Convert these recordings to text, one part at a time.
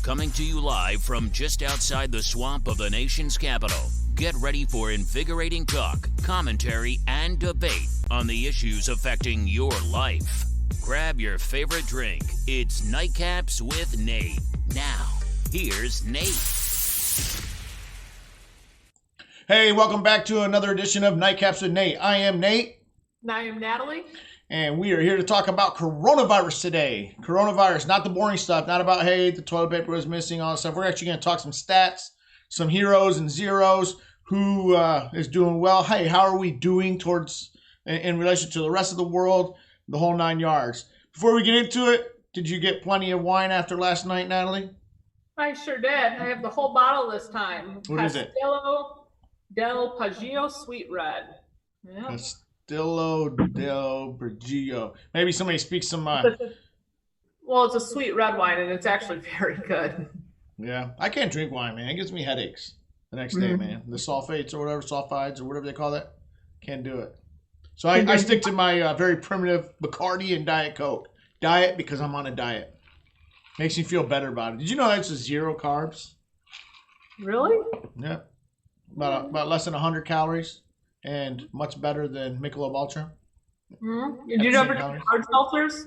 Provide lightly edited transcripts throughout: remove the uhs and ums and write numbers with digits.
coming to you live from just outside the swamp of the nation's capital. Get ready for invigorating talk, commentary, and debate on the issues affecting your life. Grab your favorite drink. It's Nightcaps with Nate. Now, here's Nate. Hey, welcome back to another edition of Nightcaps with Nate. I am Nate. And I am Natalie. And we are here to talk about coronavirus today. Coronavirus, not the boring stuff, not about, hey, the toilet paper was missing, all that stuff. We're actually going to talk some stats, some heroes and zeros, who is doing well. Hey, how are we doing in relation to the rest of the world, the whole 9 yards. Before we get into it, did you get plenty of wine after last night, Natalie? I sure did. I have the whole bottle this time. What is it? Castello del Paggio Sweet Red. Yeah. Castillo del Bergio. Maybe somebody speaks some... Well, it's a sweet red wine, and it's actually very good. Yeah, I can't drink wine, man. It gives me headaches the next day, man. The sulfides or whatever they call that. Can't do it. So I stick to my very primitive Bacardi and Diet Coke. Diet because I'm on a diet. Makes me feel better about it. Did you know that's 0 carbs? Really? Yeah. About less than 100 calories. And much better than Michelob Ultra. Mm-hmm. Did you ever drink hard seltzers?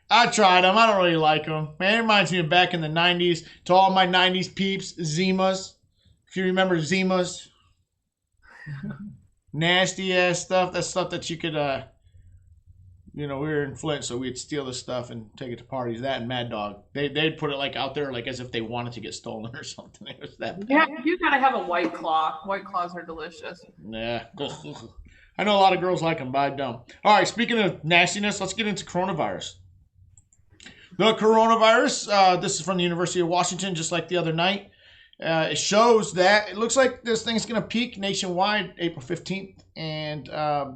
I tried them. I don't really like them. Man, it reminds me of back in the 90s. To all my 90s peeps, Zimas. If you remember Zimas. Nasty ass stuff. That's stuff that you could, we were in Flint, so we'd steal the stuff and take it to parties. That and Mad Dog. They'd put it like out there like as if they wanted to get stolen or something. It was that bad. Yeah, you gotta have a White Claw. White Claws are delicious. Yeah. I know a lot of girls like them, but I don't. All right, speaking of nastiness, let's get into coronavirus. The coronavirus, this is from the University of Washington, just like the other night. It shows that it looks like this thing's going to peak nationwide April 15th. And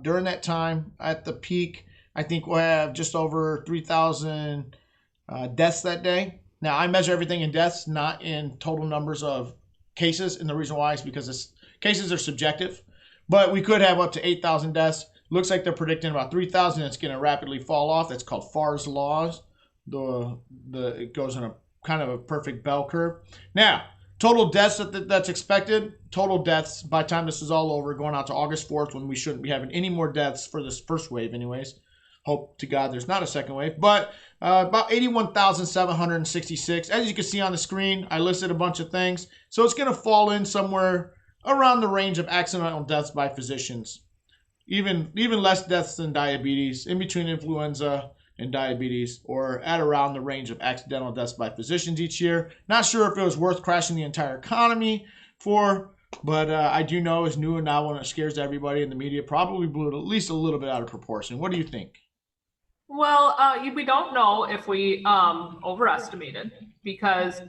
during that time, at the peak, I think we'll have just over 3,000 deaths that day. Now, I measure everything in deaths, not in total numbers of cases. And the reason why is because cases are subjective. But we could have up to 8,000 deaths. Looks like they're predicting about 3,000. It's going to rapidly fall off. That's called Farr's laws. It goes in a kind of a perfect bell curve. Now, total deaths that's expected. Total deaths by the time this is all over, going out to August 4th, when we shouldn't be having any more deaths for this first wave, anyways. Hope to God there's not a second wave. But about 81,766. As you can see on the screen, I listed a bunch of things. So it's going to fall in somewhere around the range of accidental deaths by physicians. Even less deaths than diabetes, in between influenza and diabetes, or at around the range of accidental deaths by physicians each year. Not sure if it was worth crashing the entire economy for, but I do know it's new and now when it scares everybody in the media, probably blew it at least a little bit out of proportion. What do you think? Well, we don't know if we overestimated, because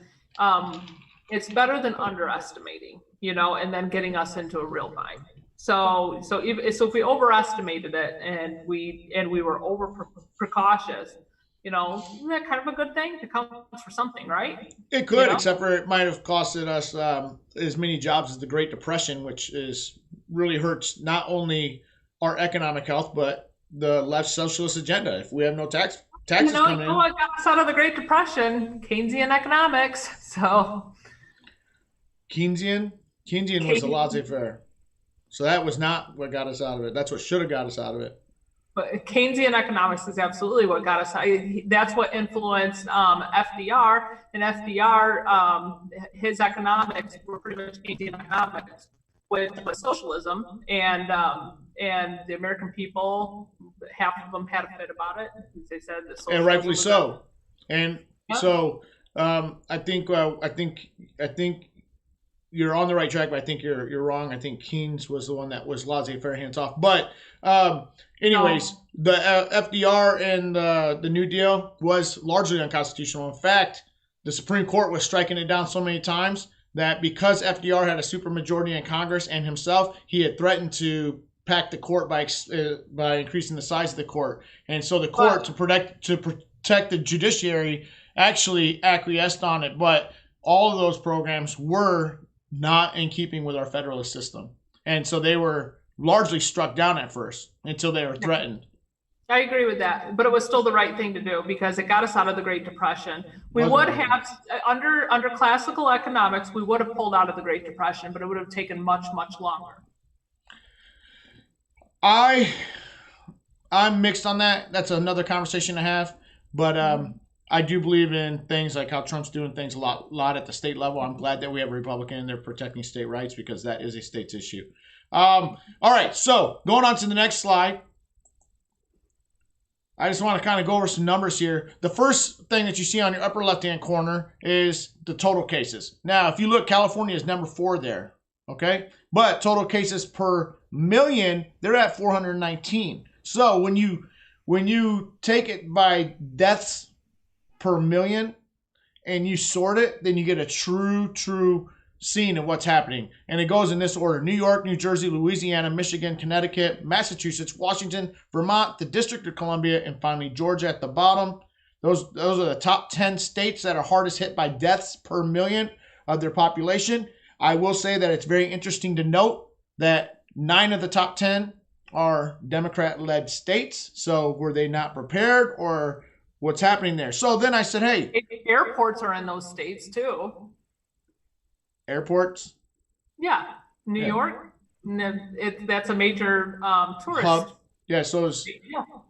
it's better than underestimating, and then getting us into a real bind. So if we overestimated it and we were over precautious, that's kind of a good thing. It counts for something, right? It could, except for it might have costed us as many jobs as the Great Depression, which really hurts not only our economic health, but the left socialist agenda. If we have no taxes coming in. What got us out of the Great Depression? Keynesian economics. So Keynesian was a laissez-faire. So that was not what got us out of it. That's what should have got us out of it. But Keynesian economics is absolutely what got us out. That's what influenced FDR. And FDR, his economics were pretty much Keynesian economics with socialism. And the American people, half of them had a fit about it. They said that socialism, and rightfully so. And so I think you're on the right track, but I think you're wrong. I think Keynes was the one that was laissez-faire, hands off. But anyways, the FDR and the New Deal was largely unconstitutional. In fact, the Supreme Court was striking it down so many times that because FDR had a supermajority in Congress and himself, he had threatened to pack the court by increasing the size of the court. And so the court, to protect the judiciary, actually acquiesced on it. But all of those programs were not in keeping with our federalist system. And so they were largely struck down at first until they were threatened. I agree with that, but it was still the right thing to do because it got us out of the Great Depression. We would have, under classical economics, we would have pulled out of the Great Depression, but it would have taken much, much longer. I'm mixed on that. That's another conversation to have. But I do believe in things like how Trump's doing things a lot at the state level. I'm glad that we have a Republican in there protecting state rights because that is a state's issue. All right, so going on to the next slide. I just want to kind of go over some numbers here. The first thing that you see on your upper left-hand corner is the total cases. Now, if you look, California is number 4 there, okay? But total cases per million, they're at 419. So when you take it by deaths per million and you sort it, then you get a true scene of what's happening. And it goes in this order: New York, New Jersey, Louisiana, Michigan, Connecticut, Massachusetts, Washington, Vermont, the District of Columbia, and finally Georgia at the bottom. Those are the top 10 states that are hardest hit by deaths per million of their population. I will say that it's very interesting to note that 9 of the top 10 are Democrat-led states. So were they not prepared, or what's happening there? So then I said, hey. Airports are in those states too. Airports? Yeah. New York, that's a major tourist hub. Yeah, so is,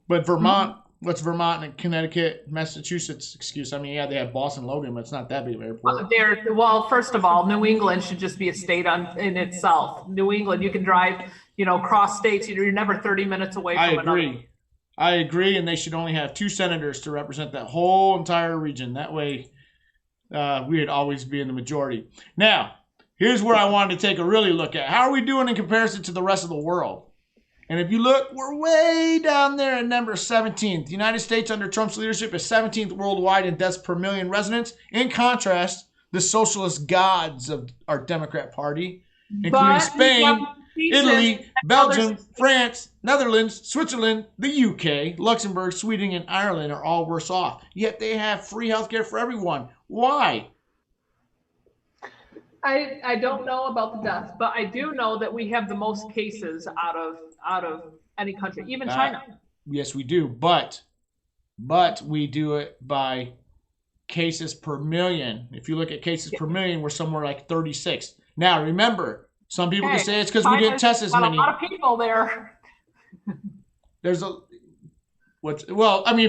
but Vermont, what's Vermont and Connecticut, Massachusetts, excuse, I mean, yeah, they have Boston Logan, but it's not that big of an airport. Well, first of all, New England should just be a state in itself. New England, you can drive, cross states. You're never 30 minutes away from another. I agree, and they should only have 2 senators to represent that whole entire region. That way, we would always be in the majority. Now, here's where I wanted to take a really look at. How are we doing in comparison to the rest of the world? And if you look, we're way down there at number 17th. The United States under Trump's leadership is 17th worldwide in deaths per million residents. In contrast, the socialist gods of our Democrat Party, including Spain, Italy, Belgium, France, Netherlands, Switzerland, the UK, Luxembourg, Sweden, and Ireland are all worse off. Yet they have free healthcare for everyone. Why? I don't know about the deaths, but I do know that we have the most cases out of any country, even China. Yes, we do, but we do it by cases per million. If you look at cases per million, we're somewhere like 36. Now, remember, some people can say it's because we didn't test as many. A lot of people there. If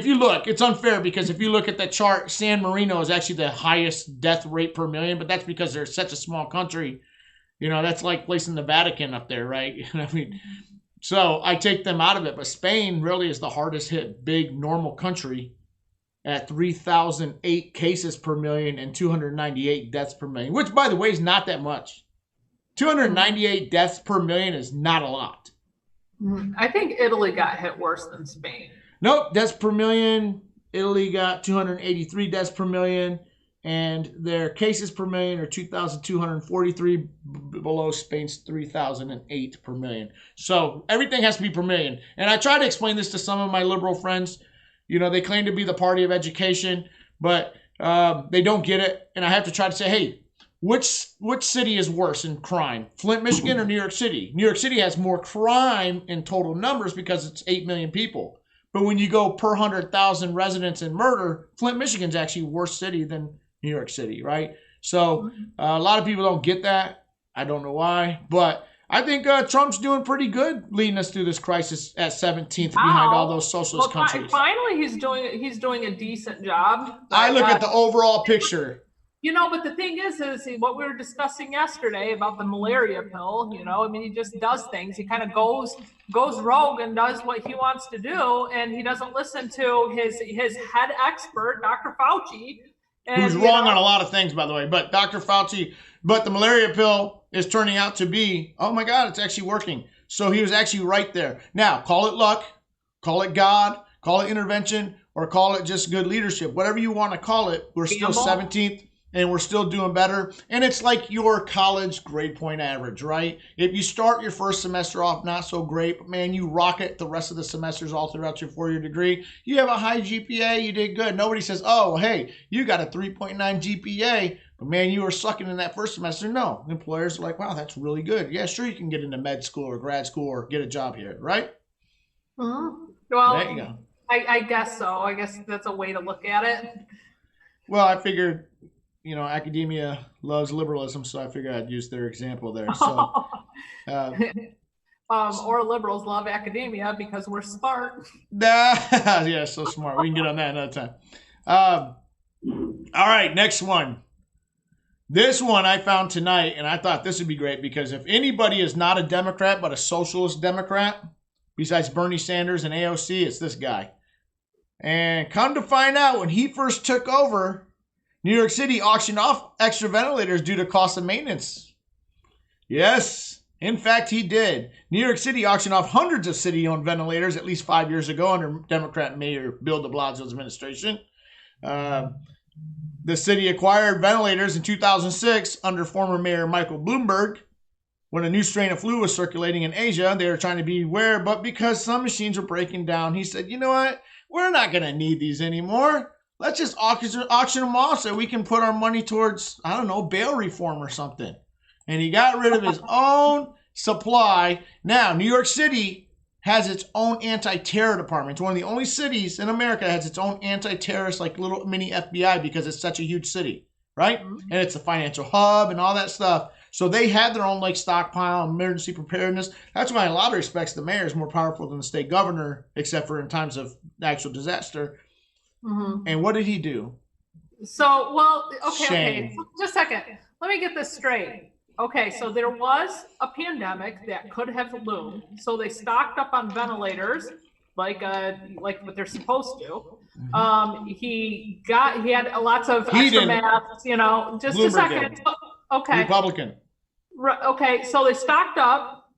you look, it's unfair because if you look at the chart, San Marino is actually the highest death rate per million, but that's because they're such a small country. That's like placing the Vatican up there, right? So I take them out of it, but Spain really is the hardest hit big normal country at 3,008 cases per million and 298 deaths per million, which, by the way, is not that much. 298 deaths per million is not a lot. I think Italy got hit worse than Spain. Nope, deaths per million. Italy got 283 deaths per million, and their cases per million are 2,243 below Spain's 3,008 per million. So everything has to be per million. And I try to explain this to some of my liberal friends. They claim to be the party of education, but they don't get it. And I have to try to say, hey, which city is worse in crime, Flint, Michigan, or New York City? New York City has more crime in total numbers because it's 8 million people. But when you go per 100,000 residents in murder, Flint, Michigan's actually a worse city than New York City, right? So a lot of people don't get that. I don't know why, but I think Trump's doing pretty good leading us through this crisis at 17th behind all those socialist countries. Finally, he's doing a decent job. I look at the overall picture. But the thing is what we were discussing yesterday about the malaria pill, he just does things. He kind of goes rogue and does what he wants to do. And he doesn't listen to his head expert, Dr. Fauci. Who's wrong on a lot of things, by the way. But Dr. Fauci, the malaria pill is turning out to be, oh my God, it's actually working. So he was actually right there. Now, call it luck, call it God, call it intervention, or call it just good leadership. Whatever you want to call it, we're still 17th. And we're still doing better. And it's like your college grade point average, right? If you start your first semester off not so great, but man, you rock it the rest of the semesters all throughout your 4-year degree. You have a high GPA, you did good. Nobody says, oh, hey, you got a 3.9 GPA, but man, you were sucking in that first semester. No, employers are like, wow, that's really good. Yeah, sure, you can get into med school or grad school or get a job here, right? Well, There you go. I guess so. I guess that's a way to look at it. Well, I figured, academia loves liberalism, so I figured I'd use their example there. So, Or liberals love academia because we're smart. yeah, so smart. We can get on that another time. All right, next one. This one I found tonight, and I thought this would be great because if anybody is not a Democrat but a socialist Democrat, besides Bernie Sanders and AOC, it's this guy. And come to find out, when he first took over, New York City auctioned off extra ventilators due to cost of maintenance. Yes, in fact, he did. New York City auctioned off hundreds of city-owned ventilators at least 5 years ago under Democrat Mayor Bill DeBlasio's administration. The city acquired ventilators in 2006 under former Mayor Michael Bloomberg. When a new strain of flu was circulating in Asia, they were trying to be aware, but because some machines were breaking down, he said, you know what? We're not going to need these anymore. Let's just auction them off so we can put our money towards, I don't know, bail reform or something. And he got rid of his own supply. Now, New York City has its own anti-terror department. It's one of the only cities in America that has its own anti-terrorist, like little mini FBI, because it's such a huge city, right? And it's a financial hub and all that stuff. So they had their own stockpile, emergency preparedness. That's why in a lot of respects the mayor is more powerful than the state governor, except for in times of actual disaster. Mm-hmm. And what did he do? So, okay. Just a second. Let me get this straight. Okay, so there was a pandemic that could have loomed, so they stocked up on ventilators, like what they're supposed to. He had lots of extra masks, Just Bloomberg a second. Okay. Republican. Okay, so they stocked up,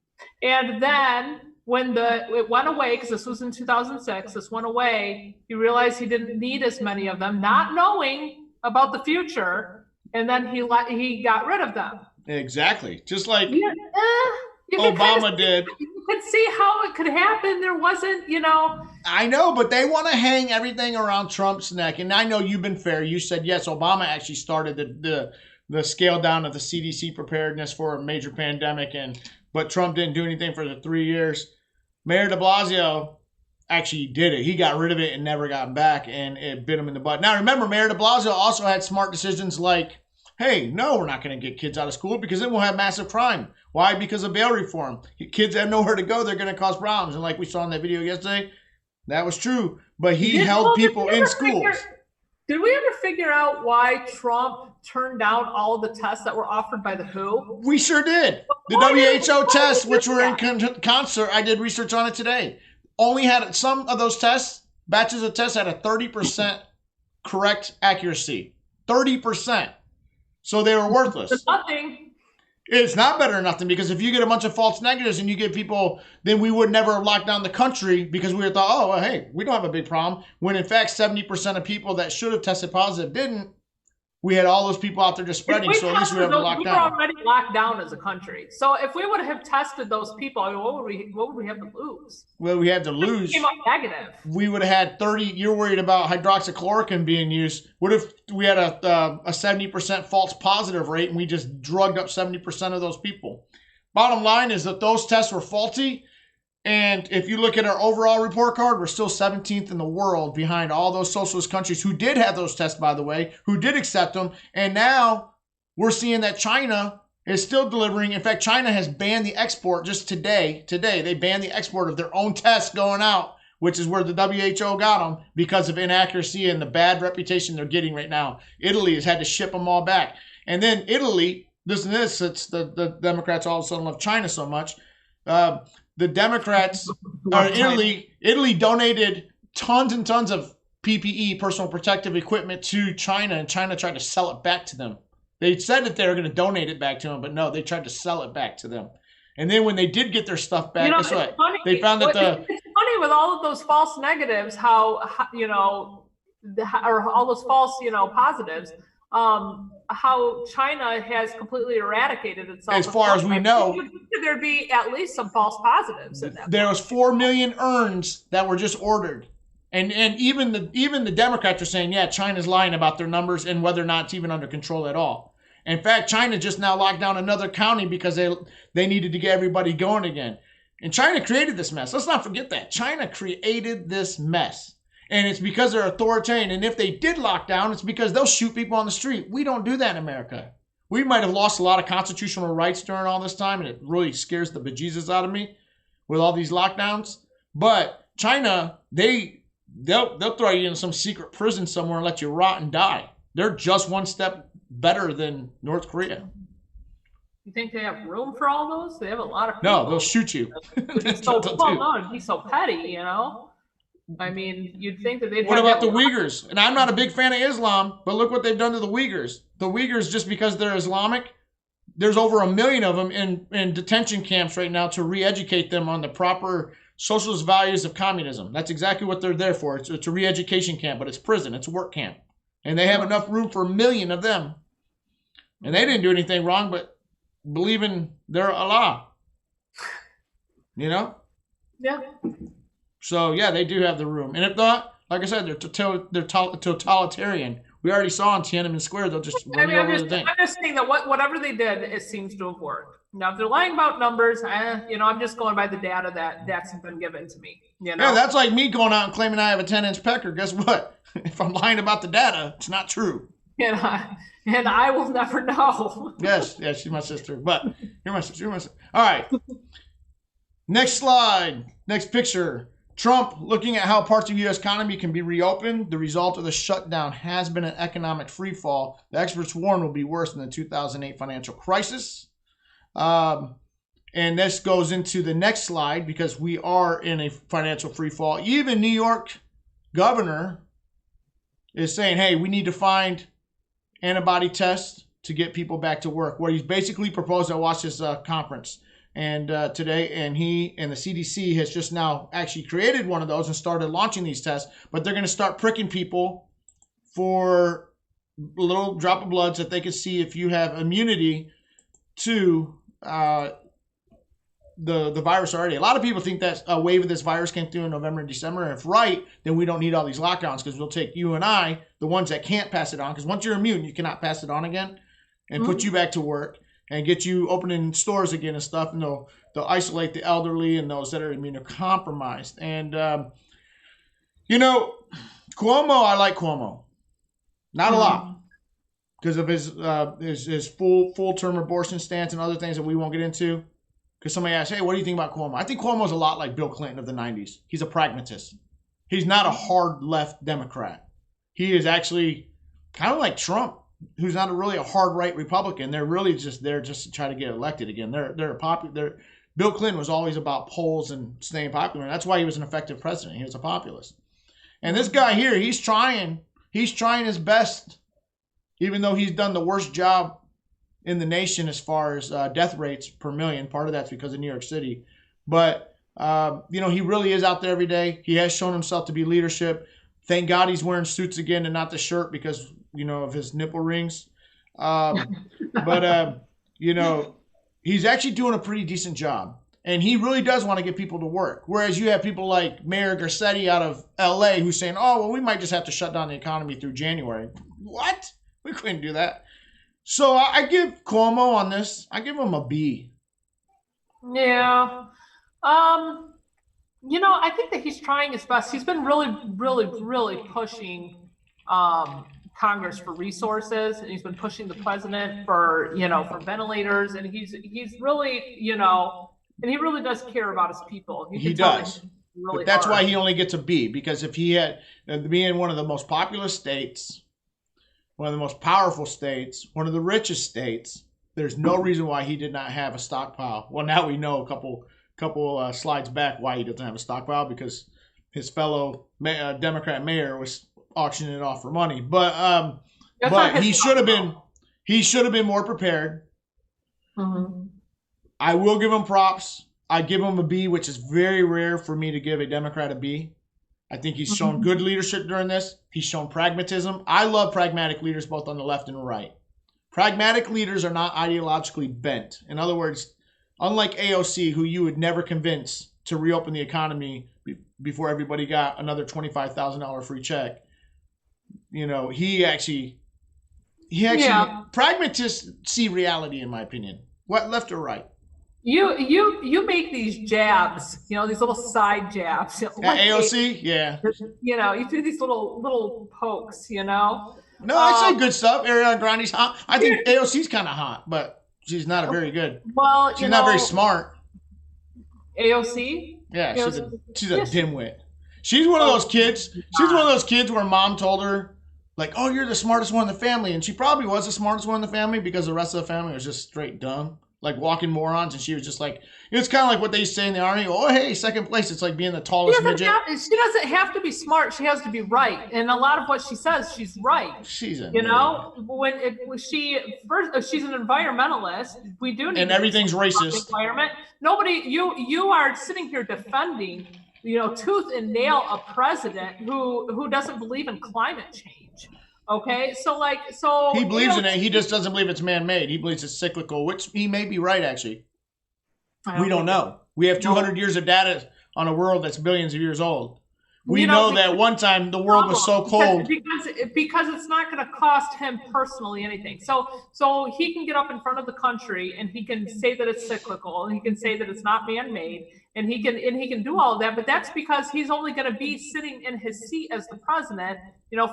and then when it went away, because this was in 2006, this went away. He realized he didn't need as many of them, not knowing about the future, and then he got rid of them. Exactly. Just like Obama did. You could see how it could happen. There wasn't, I know, but they want to hang everything around Trump's neck. And I know you've been fair. You said, yes, Obama actually started the scale down of the CDC preparedness for a major pandemic. But Trump didn't do anything for the 3 years. Mayor DeBlasio actually did it. He got rid of it and never got back, and it bit him in the butt. Now, remember, Mayor DeBlasio also had smart decisions like, hey, no, we're not going to get kids out of school because then we'll have massive crime. Why? Because of bail reform. Kids have nowhere to go. They're going to cause problems. And like we saw in that video yesterday, that was true. But he held people in schools. Did we ever figure out why Trump turned down all of the tests that were offered by the WHO? We sure did. The WHO tests, which were in concert, I did research on it today, only had some of those tests, batches of tests had a 30% correct accuracy. 30%. So they were worthless. It's nothing. It's not better than nothing, because if you get a bunch of false negatives and you get people, then we would never have locked down the country because we would have thought, oh, well, hey, we don't have a big problem. When in fact, 70% of people that should have tested positive didn't. We had all those people out there just spreading, so at least we have to lock down. We were already locked down as a country. So if we would have tested those people, what would we have to lose? Well, we had to lose. Came up negative. We would have had 30. You're worried about hydroxychloroquine being used. What if we had a 70% false positive rate and we just drugged up 70% of those people? Bottom line is that those tests were faulty. And if you look at our overall report card, we're still 17th in the world behind all those socialist countries who did have those tests, by the way, who did accept them. And now we're seeing that China is still delivering. In fact, China has banned the export just today. Today, they banned the export of their own tests going out, which is where the WHO got them because of inaccuracy and the bad reputation they're getting right now. Italy has had to ship them all back. And then Italy, listen to this, it's the Democrats all of a sudden love China so much. The Democrats, Italy donated tons and tons of PPE, personal protective equipment, to China, and China tried to sell it back to them. They said that they were going to donate it back to them, but no, they tried to sell it back to them. And then when they did get their stuff back, guess what? Funny, they found that it's funny with all of those false negatives, how or all those false, positives. How China has completely eradicated itself. As far as we know, there'd be at least some false positives in that. There was 4 million urns that were just ordered, and even the Democrats are saying, yeah, China's lying about their numbers and whether or not it's even under control at all. In fact, China just now locked down another county because they needed to get everybody going again. And China created this mess. Let's not forget that. China created this mess. And it's because they're authoritarian. And if they did lock down, it's because they'll shoot people on the street. We don't do that in America. We might have lost a lot of constitutional rights during all this time, and it really scares the bejesus out of me with all these lockdowns. But China, they'll throw you in some secret prison somewhere and let you rot and die. They're just one step better than North Korea. You think they have room for all those? They have a lot of people. No, they'll shoot you. It'd be so petty, you know? I mean, you'd think that they'd What about the Uyghurs? And I'm not a big fan of Islam, but look what they've done to the Uyghurs. The Uyghurs, just because they're Islamic, there's over 1 million of them in detention camps right now to re-educate them on the proper socialist values of communism. That's exactly what they're there for. It's a re-education camp, but it's prison. It's a work camp. And they have enough room for 1 million of them. And they didn't do anything wrong, but believe in their Allah. You know? Yeah. So, yeah, they do have the room. And if not, like I said, they're totalitarian. We already saw in Tiananmen Square, they'll just run you over the thing. I'm just saying that whatever they did, it seems to have worked. Now, if they're lying about numbers, I'm just going by the data that's been given to me. You know? Yeah, that's like me going out and claiming I have a 10-inch pecker. Guess what? If I'm lying about the data, it's not true. And I will never know. Yes, she's my sister. But you're my sister. All right. Next slide. Next picture. Trump looking at how parts of the U.S. economy can be reopened. The result of the shutdown has been an economic freefall. The experts warn will be worse than the 2008 financial crisis. And this goes into the next slide because we are in a financial freefall. Even New York governor is saying, hey, we need to find antibody tests to get people back to work. What he's basically proposed, I watched this conference and today, and he and the CDC has just now actually created one of those and started launching these tests, but they're going to start pricking people for a little drop of blood so that they can see if you have immunity to the virus already. A lot of people think that a wave of this virus came through in November and December. And if right, then we don't need all these lockdowns because we'll take you and I, the ones that can't pass it on, because once you're immune, you cannot pass it on again, and put you back to work and get you opening stores again and stuff. And they'll isolate the elderly and those that are immunocompromised. And, Cuomo, I like Cuomo. Not a lot because of his full term abortion stance and other things that we won't get into. Because somebody asked, hey, what do you think about Cuomo? I think Cuomo's a lot like Bill Clinton of the 90s. He's a pragmatist. He's not a hard left Democrat. He is actually kind of like Trump, who's not really a hard right Republican. They're really just there just to try to get elected again. They're popular. Bill Clinton was always about polls and staying popular, and that's why he was an effective president. He was a populist. And this guy here, he's trying his best, even though he's done the worst job in the nation as far as death rates per million. Part of that's because of New York City. But, he really is out there every day. He has shown himself to be leadership. Thank God he's wearing suits again and not the shirt because, of his nipple rings. He's actually doing a pretty decent job. And he really does want to get people to work. Whereas you have people like Mayor Garcetti out of L.A. who's saying, oh, well, we might just have to shut down the economy through January. What? We couldn't do that. So I give Cuomo on this, I give him a B. Yeah. I think that he's trying his best. He's been really, really, really pushing Congress for resources, and he's been pushing the president for ventilators, and he's really, and he really does care about his people. He does. Really but that's hard. Why he only gets a B, because if he had being one of the most populous states, one of the most powerful states, one of the richest states, there's no reason why he did not have a stockpile. Well, now we know a couple slides back why he doesn't have a stockpile, because his fellow Democrat mayor was auctioning it off for money. But he should have been more prepared. Mm-hmm. I will give him props. I give him a B, which is very rare for me to give a Democrat a B. I think he's shown good leadership during this. He's shown pragmatism. I love pragmatic leaders both on the left and the right. Pragmatic leaders are not ideologically bent. In other words, unlike AOC, who you would never convince to reopen the economy before everybody got another $25,000 free check, he actually pragmatists see reality, in my opinion. What, left or right? You make these jabs, these little side jabs. Like AOC, yeah. You do these little pokes, No, I say good stuff. Ariana Grande's hot. I think AOC's kind of hot, but she's not very good. Well, she's not very smart. AOC? Yeah, she's a dimwit. She's one of those kids. She's one of those kids where mom told her, like, oh, you're the smartest one in the family. And she probably was the smartest one in the family because the rest of the family was just straight dumb. Like walking morons, and she was just like, it's kind of like what they used to say in the army. Oh, hey, second place. It's like being the tallest midget. She doesn't have to be smart. She has to be right. And a lot of what she says, she's right. She's a she's an environmentalist. We do need and everything's racist. Environment. Nobody. You are sitting here defending, tooth and nail a president who doesn't believe in climate change. Okay, so he believes in it. He just doesn't believe it's man-made. He believes it's cyclical, which he may be right. Actually, we don't know. We have 200 years of data on a world that's billions of years old. We know that one time the world was so cold because it's not going to cost him personally anything. So he can get up in front of the country and he can say that it's cyclical and he can say that it's not man-made and he can do all of that. But that's because he's only going to be sitting in his seat as the president,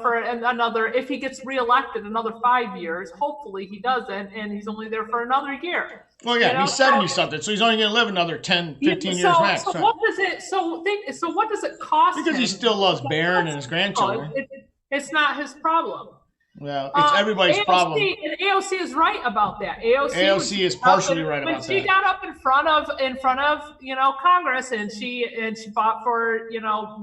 for another, if he gets reelected another 5 years. Hopefully he doesn't, and he's only there for another year. Well, yeah, he's 70 something, so he's only going to live another 10, 15 years max. So what does it cost because him? He still loves Barron and his grandchildren. It's not his problem. Well, it's everybody's problem. And AOC is right about that. AOC is partially right about that. When she got up in front of Congress and she fought for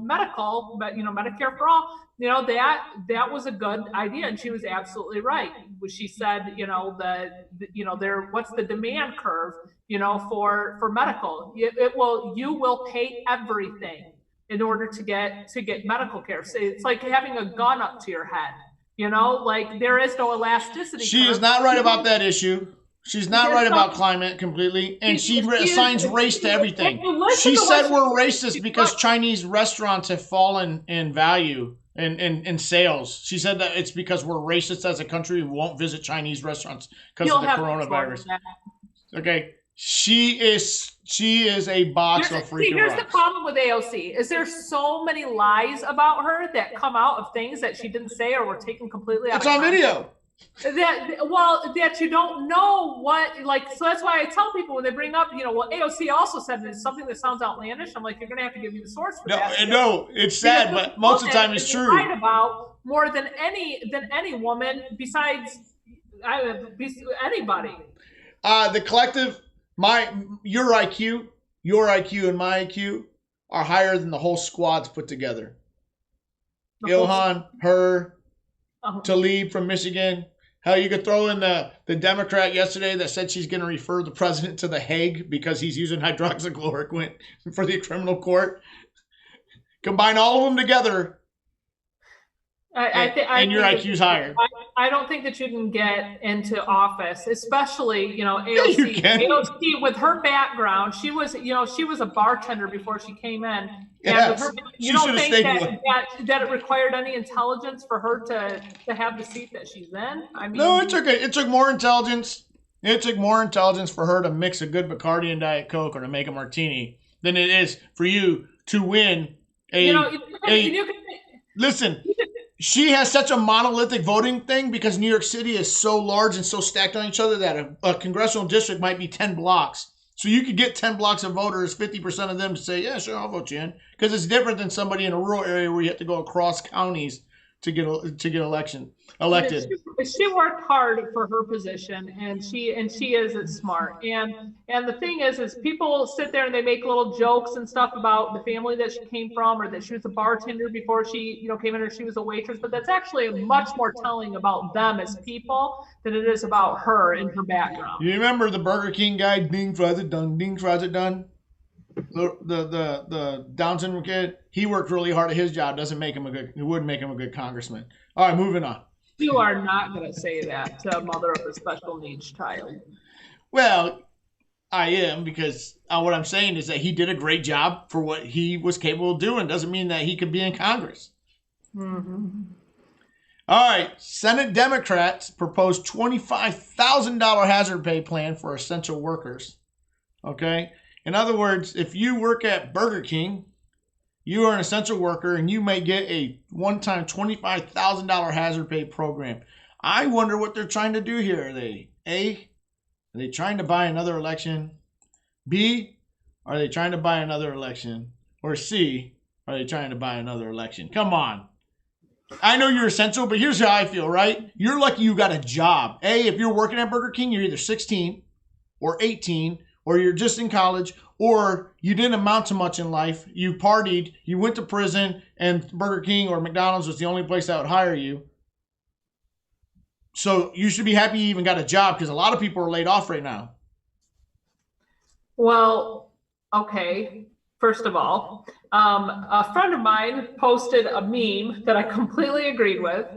medical, but Medicare for all, that was a good idea, and she was absolutely right. She said what's the demand curve for medical? You will pay everything in order to get medical care. So it's like having a gun up to your head. There is no elasticity. She is not right about that issue. She's not right about climate completely. And she assigns race to everything. She said we're racist because Chinese restaurants have fallen in value and in sales. She said that it's because we're racist as a country. We won't visit Chinese restaurants because of the coronavirus. Okay. She is a box of freaking Here's rocks. The problem with AOC is there's so many lies about her that come out of things that she didn't say or were taken completely out of context. It's on video. That you don't know so that's why I tell people when they bring up, AOC also said it's something that sounds outlandish. I'm like, you're gonna have to give me the source for that. No, it's sad, but most of the time it's true. Right about more than any woman besides anybody. The collective, your IQ and my IQ are higher than the whole squads put together. Ilhan, her, Tlaib from Michigan. Hell, you could throw in the Democrat yesterday that said she's going to refer the president to The Hague because he's using hydroxychloroquine for the criminal court. Combine all of them together, and your IQ's higher. I don't think that you can get into office, especially AOC. Yeah, you can. AOC with her background, she was a bartender before she came in. Yes. And you don't think that it required any intelligence for her to have the seat that she's in? I mean, no, it took more intelligence. It took more intelligence for her to mix a good Bacardi and Diet Coke or to make a martini than it is for you to win listen. She has such a monolithic voting thing because New York City is so large and so stacked on each other that a congressional district might be 10 blocks. So you could get 10 blocks of voters, 50% of them to say, yeah, sure, I'll vote you in. Because it's different than somebody in a rural area where you have to go across counties to get elected. She worked hard for her position, and she is smart. And the thing is people sit there and they make little jokes and stuff about the family that she came from, or that she was a bartender before she came in, or she was a waitress. But that's actually much more telling about them as people than it is about her and her background. You remember the Burger King guy? Ding, fries it done. Ding, fries it done. The Down syndrome kid, he worked really hard at his job. It wouldn't make him a good congressman. All right, moving on. You are not going to say that to a mother of a special needs child. Well, I am, because what I'm saying is that he did a great job for what he was capable of doing. Doesn't mean that he could be in Congress. Mm-hmm. All right, Senate Democrats proposed $25,000 hazard pay plan for essential workers. Okay? In other words, if you work at Burger King, you are an essential worker and you may get a one-time $25,000 hazard pay program. I wonder what they're trying to do here. Are they trying to buy another election? B, are they trying to buy another election? Or C, are they trying to buy another election? Come on. I know you're essential, but here's how I feel, right? You're lucky you got a job. A, if you're working at Burger King, you're either 16 or 18, or you're just in college, or you didn't amount to much in life. You partied, you went to prison, and Burger King or McDonald's was the only place that would hire you. So you should be happy you even got a job, because a lot of people are laid off right now. Well, okay. First of all, a friend of mine posted a meme that I completely agreed with.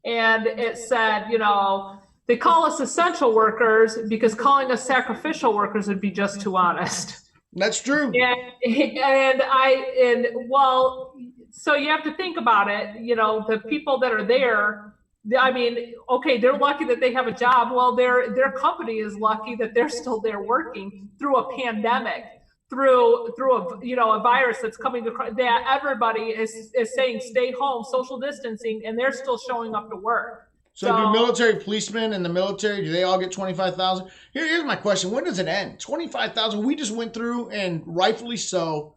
And it said, you know, they call us essential workers because calling us sacrificial workers would be just too honest. That's true. Well, so you have to think about it. You know, the people that are there, I mean, okay, they're lucky that they have a job. Well, their company is lucky that they're still there working through a pandemic, through a virus that's coming to that everybody is saying stay home, social distancing, and they're still showing up to work. So do military policemen and the military, do they all get $25,000? Here's my question. When does it end? $25,000. We just went through, and rightfully so,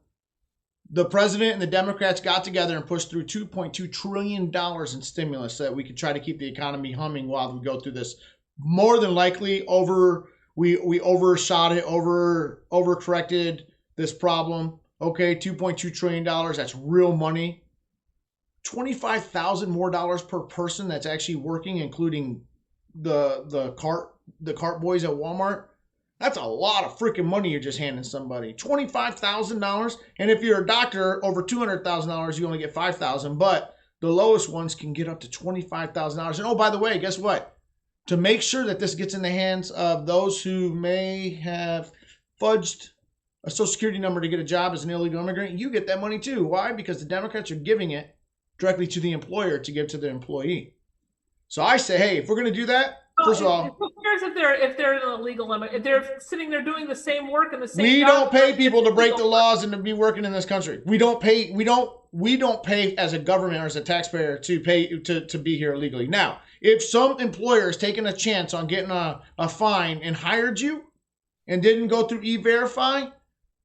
the president and the Democrats got together and pushed through $2.2 trillion in stimulus so that we could try to keep the economy humming while we go through this. More than likely, we overshot it, overcorrected this problem. Okay, $2.2 trillion, that's real money. $25,000 more per person that's actually working, including the cart boys at Walmart. That's a lot of freaking money you're just handing somebody. $25,000, and if you're a doctor, over $200,000, you only get $5,000. But the lowest ones can get up to $25,000. And oh, by the way, guess what? To make sure that this gets in the hands of those who may have fudged a Social Security number to get a job as an illegal immigrant, you get that money too. Why? Because the Democrats are giving it directly to the employer to give to the employee. So I say, hey, if we're going to do that, first of all, who cares if they're an illegal immigrant? If they're sitting there doing the same work in the same we job, don't pay people to break the laws and to be working in this country. We don't pay as a government or as a taxpayer to pay to be here illegally. Now, if some employer is taking a chance on getting a fine and hired you and didn't go through E-Verify,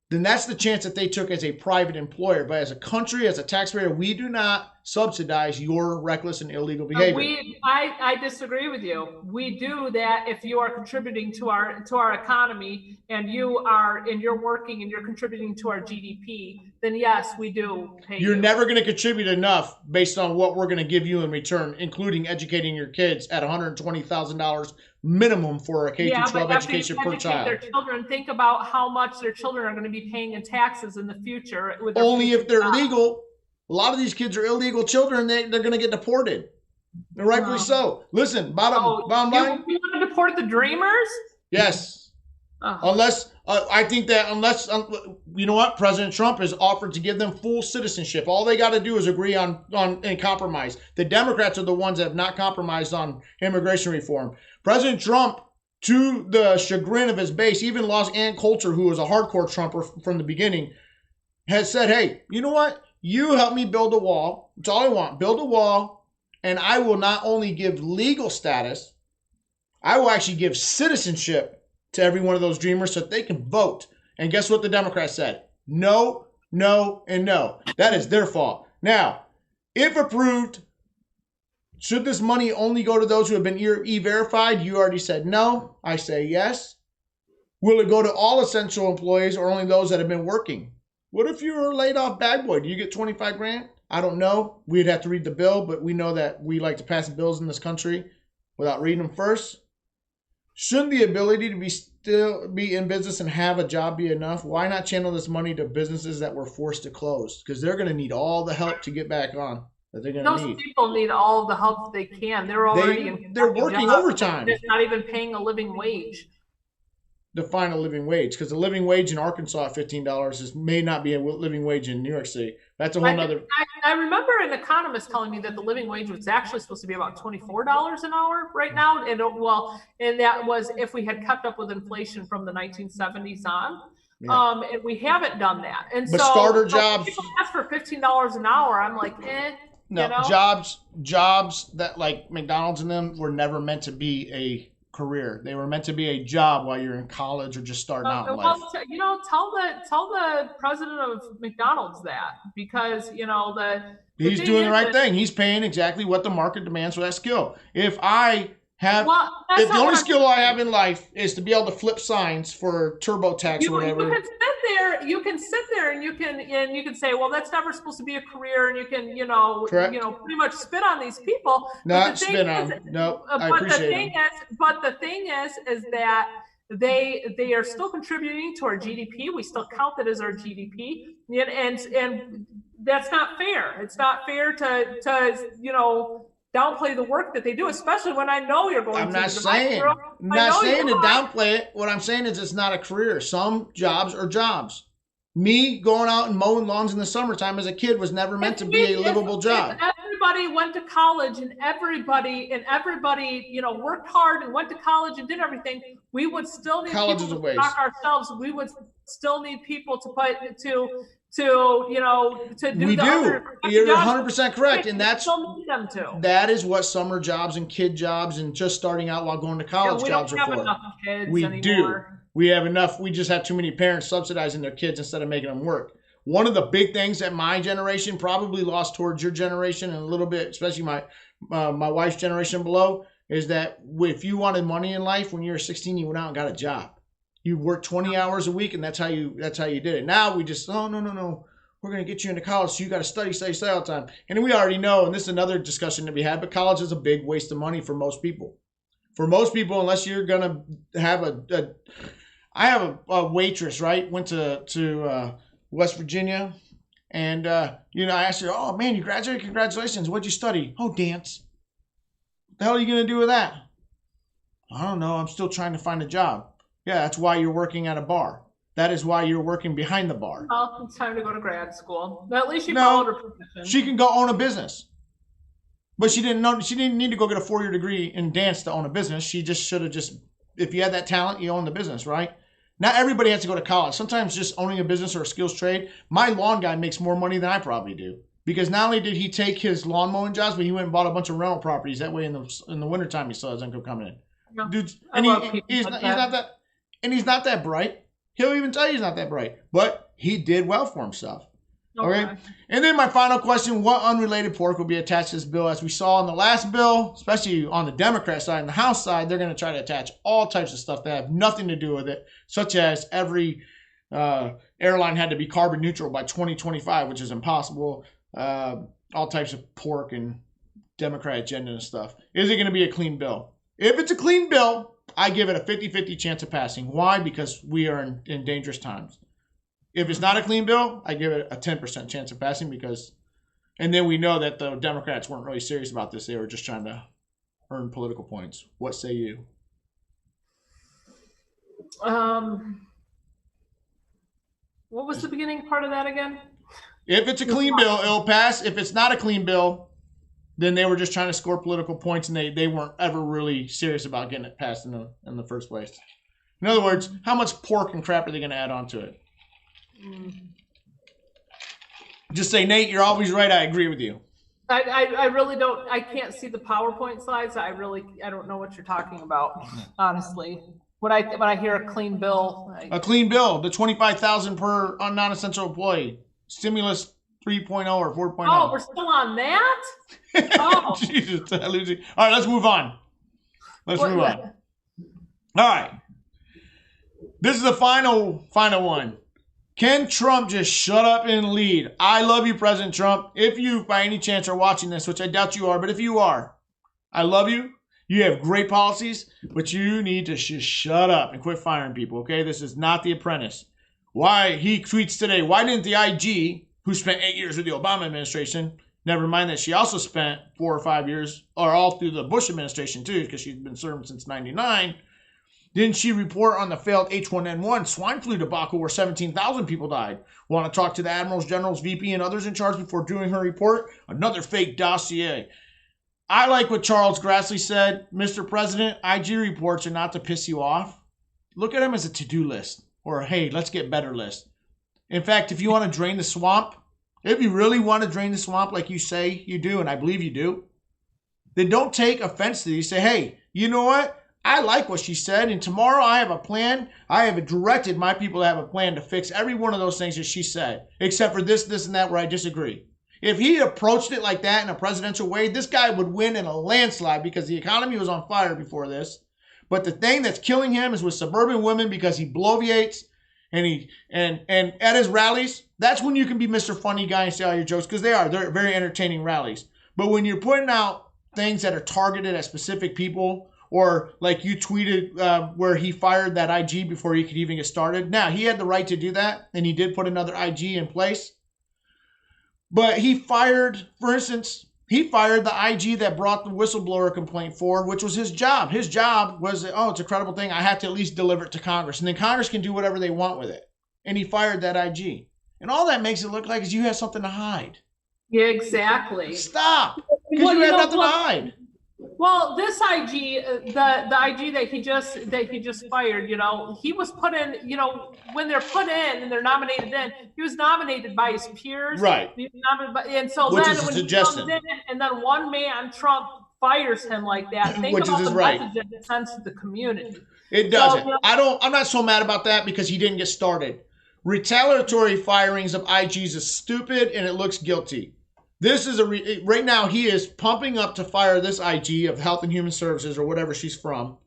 then that's the chance that they took as a private employer. But as a country, as a taxpayer, we do not subsidize your reckless and illegal behavior. I disagree with you. We do that if you are contributing to our economy and you're working and you're contributing to our GDP, then yes, we do pay you. You're never going to contribute enough based on what we're going to give you in return, including educating your kids at $120,000 minimum for a K-12 education per child. Their children, think about how much their children are going to be paying in taxes in the future. Only if they're legal. A lot of these kids are illegal children. They're going to get deported. And rightfully so. Listen, bottom line. You want to deport the dreamers? Yes. Unless, I think that you know what? President Trump has offered to give them full citizenship. All they got to do is agree on and compromise. The Democrats are the ones that have not compromised on immigration reform. President Trump, to the chagrin of his base, even lost Ann Coulter, who was a hardcore Trumper from the beginning, has said, hey, you know what? You help me build a wall. That's all I want. Build a wall, and I will not only give legal status, I will actually give citizenship to every one of those dreamers so that they can vote. And guess what the Democrats said? No, no, and no. That is their fault. Now, if approved, should this money only go to those who have been E-Verified? You already said no. I say yes. Will it go to all essential employees or only those that have been working? What if you were a laid off bad boy? Do you get 25 grand? I don't know. We'd have to read the bill, but we know that we like to pass bills in this country without reading them first. Shouldn't the ability to still be in business and have a job be enough? Why not channel this money to businesses that were forced to close? Because they're going to need all the help to get back on that they're going to need. Those people need all the help they can. They're already they're working jobs. overtime. They're not even paying a living wage. define a living wage, because the living wage in Arkansas at $15 may not be a living wage in New York City. That's a whole nother. I remember an economist telling me that the living wage was actually supposed to be about $24 an hour right now, and that was if we had kept up with inflation from the 1970s on. Yeah. And we haven't done that. And but so starter jobs, people ask for $15 an hour. I'm like, no, you know? Jobs that like McDonald's and them were never meant to be a career. They were meant to be a job while you're in college or just starting out in life. Tell the president of McDonald's that, because he's doing the right thing. He's paying exactly what the market demands for that skill. If the only skill I have in life is to be able to flip signs for TurboTax or whatever. You can sit there and you can say, well, that's never supposed to be a career, and you can pretty much spit on these people. Not spit on. No, I appreciate it. But the thing is that they are still contributing to our GDP. We still count that as our GDP, and that's not fair. It's not fair to downplay the work that they do, especially when I know you're going I'm not saying to downplay it. What I'm saying is it's not a career. Some jobs are jobs. Me going out and mowing lawns in the summertime as a kid was never meant to be a livable job. If everybody went to college and everybody worked hard and went to college and did everything, we would still need college people is a waste. To stock ourselves. We would still need people to put to do we the do. other You're jobs. 100% correct, and that is what summer jobs and kid jobs and just starting out while going to college jobs are for. We don't have enough kids we anymore. Do. We have enough. We just have too many parents subsidizing their kids instead of making them work. One of the big things that my generation probably lost towards your generation, and a little bit, especially my wife's generation below, is that if you wanted money in life when you were 16, you went out and got a job. You worked 20 hours a week, and that's how you did it. Now we just, no. We're going to get you into college, so you got to study all the time. And we already know, and this is another discussion to be had, but college is a big waste of money for most people. For most people, unless you're going to have I have a waitress, right? Went to West Virginia, and, I asked her, oh, man, you graduated? Congratulations. What'd you study? Oh, dance. What the hell are you going to do with that? I don't know. I'm still trying to find a job. Yeah, that's why you're working at a bar. That is why you're working behind the bar. Well, it's time to go to grad school. But at least she followed her profession. She can go own a business. But she didn't need to go get a 4-year degree in dance to own a business. She just should have if you had that talent, you own the business, right? Not everybody has to go to college. Sometimes just owning a business or a skills trade. My lawn guy makes more money than I probably do. Because not only did he take his lawn mowing jobs, but he went and bought a bunch of rental properties. That way in the wintertime he still has income coming in. No, Dude, and he's not that bright. He'll even tell you he's not that bright. But he did well for himself. Okay. And then my final question, what unrelated pork will be attached to this bill? As we saw in the last bill, especially on the Democrat side and the House side, they're going to try to attach all types of stuff that have nothing to do with it, such as every airline had to be carbon neutral by 2025, which is impossible. All types of pork and Democrat agenda and stuff. Is it going to be a clean bill? If it's a clean bill, I give it a 50-50 chance of passing. Why? Because we are in dangerous times. If it's not a clean bill, I give it a 10% chance of passing and then we know that the Democrats weren't really serious about this. They were just trying to earn political points. What say you? What was the beginning part of that again? If it's a clean bill, it'll pass. If it's not a clean bill, then they were just trying to score political points, and they weren't ever really serious about getting it passed in the first place. In other words, how much pork and crap are they going to add onto it? Just say, Nate, you're always right. I agree with you. I really don't. I can't see the PowerPoint slides. I don't know what you're talking about, honestly. When I hear a clean bill, the $25,000 per non-essential employee, stimulus 3.0 or 4.0. Oh, we're still on that? Oh, Jesus, all right, let's move on. Move on. All right, this is the final one. Can Trump just shut up and lead? I love you, President Trump. If you, by any chance, are watching this, which I doubt you are, but if you are, I love you. You have great policies, but you need to just shut up and quit firing people, okay? This is not The Apprentice. Why, he tweets today, why didn't the IG, who spent 8 years with the Obama administration, never mind that she also spent 4 or 5 years, or all through the Bush administration too, because she's been serving since 99, Didn't she report on the failed H1N1 swine flu debacle where 17,000 people died? Want to talk to the admirals, generals, VP, and others in charge before doing her report? Another fake dossier. I like what Charles Grassley said. Mr. President, IG reports are not to piss you off. Look at them as a to-do list or, hey, let's get better list. In fact, if you want to drain the swamp, if you really want to drain the swamp like you say you do, and I believe you do, then don't take offense to these. Say, hey, you know what? I like what she said, and tomorrow I have a plan. I have directed my people to have a plan to fix every one of those things that she said, except for this, and that where I disagree. If he approached it like that in a presidential way, this guy would win in a landslide because the economy was on fire before this. But the thing that's killing him is with suburban women because he bloviates and at his rallies, that's when you can be Mr. Funny Guy and say all your jokes because they're very entertaining rallies. But when you're putting out things that are targeted at specific people, or like you tweeted where he fired that IG before he could even get started. Now, he had the right to do that, and he did put another IG in place. But he fired, for instance, he fired the IG that brought the whistleblower complaint forward, which was his job. His job was, it's a credible thing. I have to at least deliver it to Congress. And then Congress can do whatever they want with it. And he fired that IG. And all that makes it look like is you have something to hide. Yeah, exactly. Stop. Because you have nothing to hide. Well, this IG, the IG that he just fired, he was put in, when they're put in and they're nominated in, he was nominated by his peers. Right. And so which then is when suggestion. he comes in and then one man, Trump, fires him like that, think which about is the right. message it sends to the community. It doesn't. So, I'm not so mad about that because he didn't get started. Retaliatory firings of IGs is stupid and it looks guilty. This is right now he is pumping up to fire this IG of Health and Human Services or whatever she's from.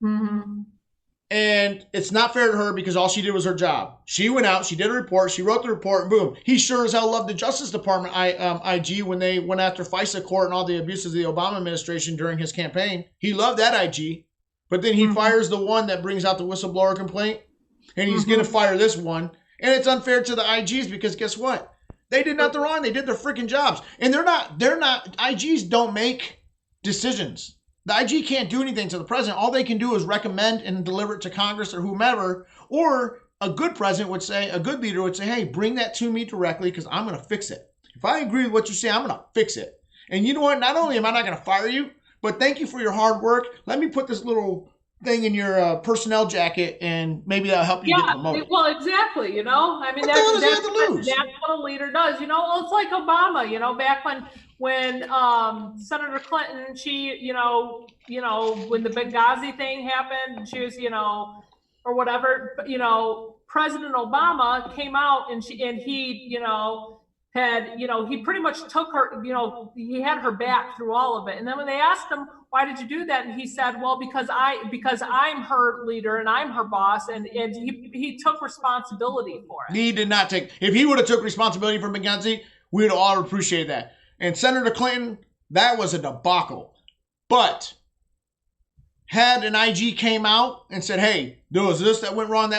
Mm-hmm. And it's not fair to her because all she did was her job. She went out, she did a report, she wrote the report, and boom. He sure as hell loved the Justice Department IG when they went after FISA court and all the abuses of the Obama administration during his campaign. He loved that IG. But then he fires the one that brings out the whistleblower complaint. And he's going to fire this one. And it's unfair to the IGs because guess what? They did nothing wrong. They did their freaking jobs. And they're not, IGs don't make decisions. The IG can't do anything to the president. All they can do is recommend and deliver it to Congress or whomever. Or a good president would say, a good leader would say, hey, bring that to me directly because I'm going to fix it. If I agree with what you say, I'm going to fix it. And you know what? Not only am I not going to fire you, but thank you for your hard work. Let me put this little thing in your personnel jacket and maybe that'll help you get promoted. Well, exactly. I mean, that's what a leader does. It's like Obama, back when Senator Clinton, she, when the Benghazi thing happened, she was, or whatever, President Obama came out and he, had, he pretty much took her, he had her back through all of it. And then when they asked him, why did you do that? And he said, well, because I'm her leader and I'm her boss. And he took responsibility for it. He did not take, if he would have took responsibility for Benghazi, we'd all appreciate that. And Senator Clinton, that was a debacle. But had an IG came out and said, hey, there was this that went wrong,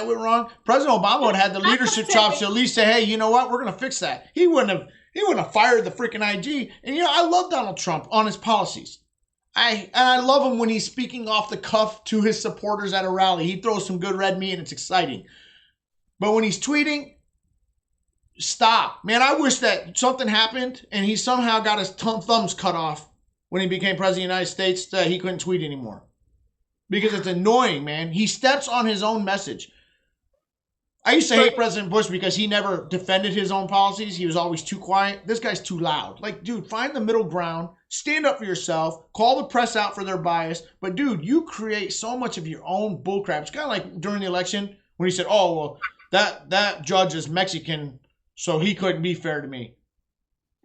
President Obama would have had the leadership chops to at least say, hey, you know what? We're going to fix that. He wouldn't have fired the freaking IG. And, I love Donald Trump on his policies. I love him when he's speaking off the cuff to his supporters at a rally. He throws some good red meat and it's exciting. But when he's tweeting, stop. Man, I wish that something happened and he somehow got his thumbs cut off when he became president of the United States that he couldn't tweet anymore. Because it's annoying, man. He steps on his own message. I used to hate President Bush because he never defended his own policies. He was always too quiet. This guy's too loud. Like, dude, find the middle ground. Stand up for yourself. Call the press out for their bias. But, dude, you create so much of your own bullcrap. It's kind of like during the election when he said, oh, well, that judge is Mexican, so he couldn't be fair to me.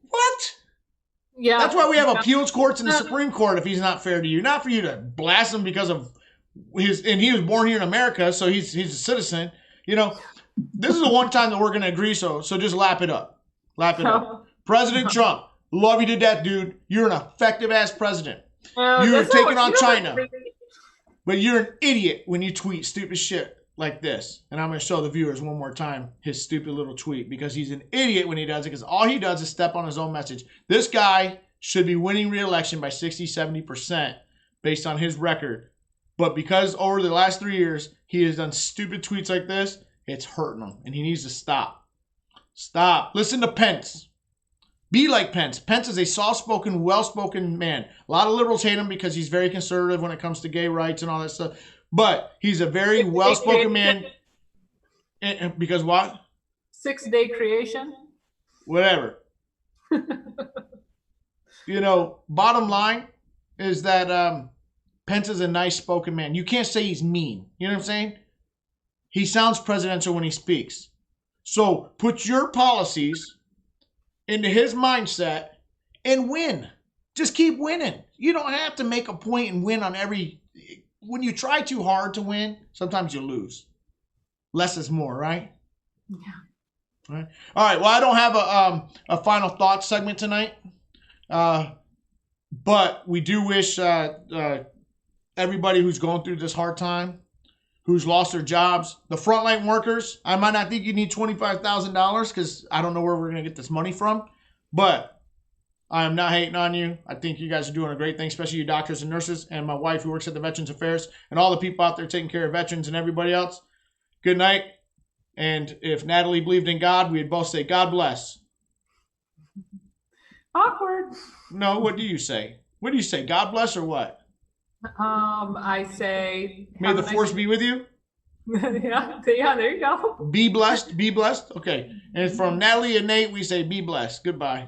What? Yeah. That's why we have appeals courts and the Supreme Court if he's not fair to you. Not for you to blast him because of and he was born here in America, so he's a citizen. This is the one time that we're going to agree, so just lap it up. Lap it up. President Trump, love you to death, dude. You're an effective-ass president. You're taking on China. But you're an idiot when you tweet stupid shit like this. And I'm going to show the viewers one more time his stupid little tweet because he's an idiot when he does it because all he does is step on his own message. This guy should be winning re-election by 60, 70% based on his record. But because over the last 3 years, he has done stupid tweets like this, it's hurting him. And he needs to stop. Stop. Listen to Pence. Be like Pence. Pence is a soft-spoken, well-spoken man. A lot of liberals hate him because he's very conservative when it comes to gay rights and all that stuff. But he's a very well-spoken man. Because what? 6-day creation. Whatever. Bottom line is that Pence is a nice-spoken man. You can't say he's mean. You know what I'm saying? He sounds presidential when he speaks. So put your policies into his mindset and win. Just keep winning. You don't have to make a point and win on every... When you try too hard to win, sometimes you lose. Less is more, right? Yeah. All right. Well, I don't have a final thought segment tonight. But we do wish everybody who's going through this hard time, who's lost their jobs, the frontline workers. I might not think you need $25,000 because I don't know where we're going to get this money from. But I am not hating on you. I think you guys are doing a great thing, especially you doctors and nurses and my wife who works at the Veterans Affairs and all the people out there taking care of veterans and everybody else. Good night. And if Natalie believed in God, we'd both say, God bless. Awkward. No, what do you say? What do you say? God bless or what? I say... May the force be with you? yeah, there you go. Be blessed. Be blessed. Okay. And from Natalie and Nate, we say be blessed. Goodbye.